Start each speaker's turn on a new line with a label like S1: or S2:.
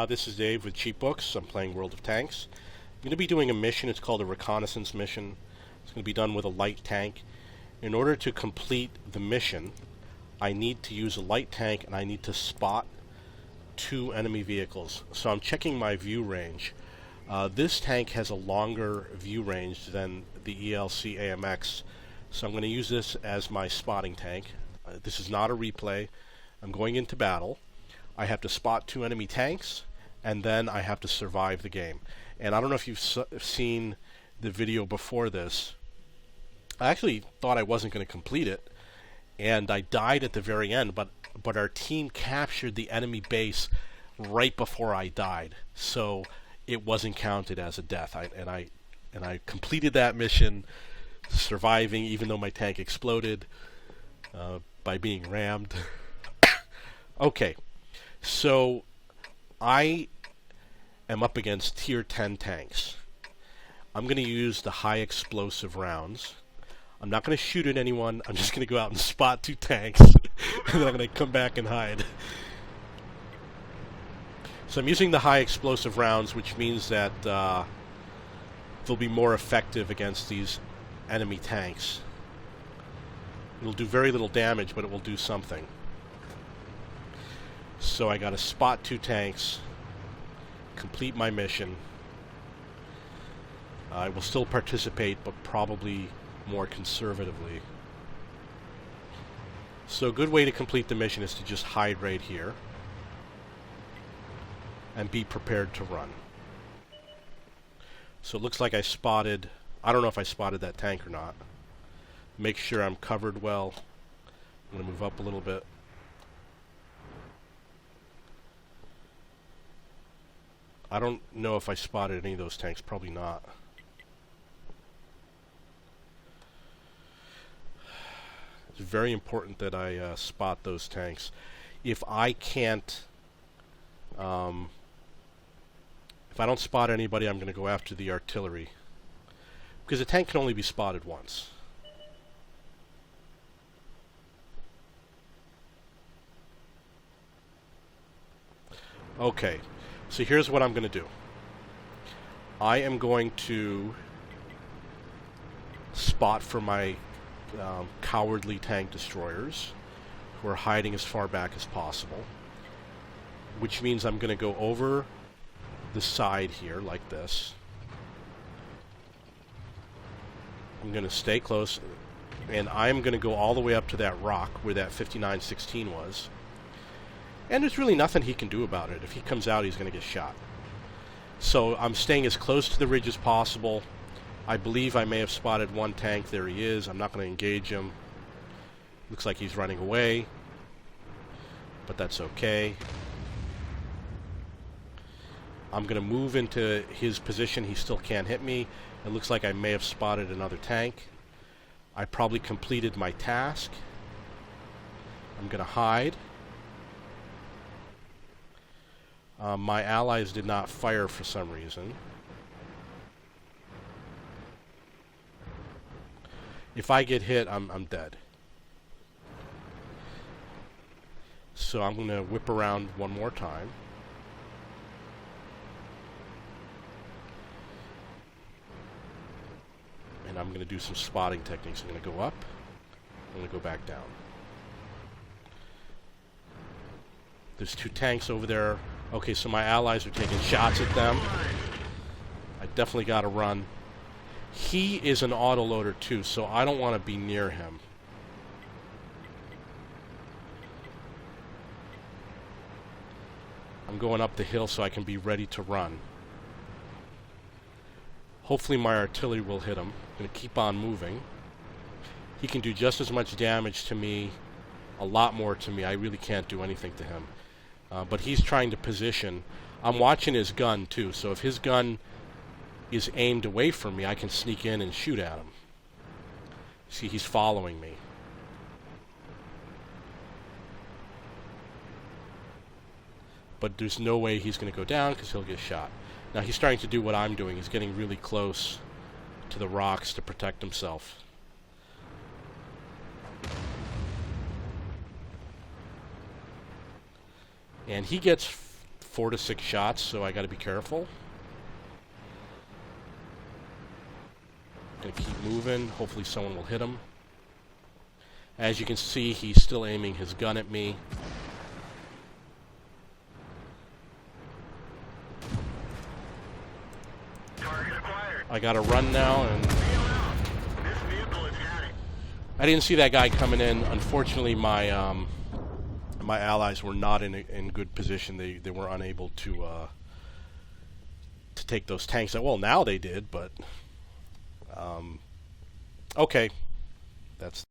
S1: This is Dave with Cheap Books. I'm playing World of Tanks. I'm going to be doing a mission. It's called a reconnaissance mission. It's going to be done with a light tank. In order to complete the mission, I need to use a light tank and I need to spot 2 enemy vehicles. So I'm checking my view range. This tank has a longer view range than the ELC AMX, so I'm going to use this as my spotting tank. This is not a replay. I'm going into battle. I have to spot 2 enemy tanks, and then I have to survive the game. And I don't know if you've seen the video before this. I actually thought I wasn't going to complete it, and I died at the very end, but our team captured the enemy base right before I died, so it wasn't counted as a death. I completed that mission, surviving even though my tank exploded by being rammed. Okay. So, I am up against tier 10 tanks. I'm going to use the high explosive rounds. I'm not going to shoot at anyone. I'm just going to go out and spot 2 tanks. And then I'm going to come back and hide. So I'm using the high explosive rounds, which means that they'll be more effective against these enemy tanks. It'll do very little damage, but it will do something. So I got to spot 2 tanks, complete my mission. I will still participate, but probably more conservatively. So a good way to complete the mission is to just hide right here and be prepared to run. So it looks like I don't know if I spotted that tank or not. Make sure I'm covered well. I'm going to move up a little bit. I don't know if I spotted any of those tanks. Probably not. It's very important that I spot those tanks. If I can't, if I don't spot anybody, I'm going to go after the artillery. Because a tank can only be spotted once. Okay. So here's what I'm going to do. I am going to spot for my cowardly tank destroyers who are hiding as far back as possible, which means I'm going to go over the side here like this. I'm going to stay close, and I'm going to go all the way up to that rock where that 5916 was. And there's really nothing he can do about it. If he comes out, he's going to get shot. So I'm staying as close to the ridge as possible. I believe I may have spotted 1 tank. There he is. I'm not going to engage him. Looks like he's running away. But that's okay. I'm going to move into his position. He still can't hit me. It looks like I may have spotted another tank. I probably completed my task. I'm going to hide. My allies did not fire for some reason. If I get hit, I'm dead. So I'm going to whip around one more time. And I'm going to do some spotting techniques. I'm going to go up. I'm going to go back down. There's 2 tanks over there. Okay, so my allies are taking shots at them. I definitely got to run. He is an autoloader too, so I don't want to be near him. I'm going up the hill so I can be ready to run. Hopefully my artillery will hit him. I'm going to keep on moving. He can do just as much damage to me, a lot more to me. I really can't do anything to him. But he's trying to position. I'm watching his gun too, so if his gun is aimed away from me, I can sneak in and shoot at him. See, he's following me. But there's no way he's going to go down because he'll get shot. Now he's starting to do what I'm doing. He's getting really close to the rocks to protect himself. And he gets 4 to 6 shots, so I got to be careful. Gonna keep moving. Hopefully someone will hit him. As you can see, he's still aiming his gun at me.
S2: Target acquired.
S1: I gotta run now, and
S2: This vehicle is heading.
S1: I didn't see that guy coming in. Unfortunately, my my allies were not in good position. They were unable to take those tanks. Well, now they did, but okay, that's.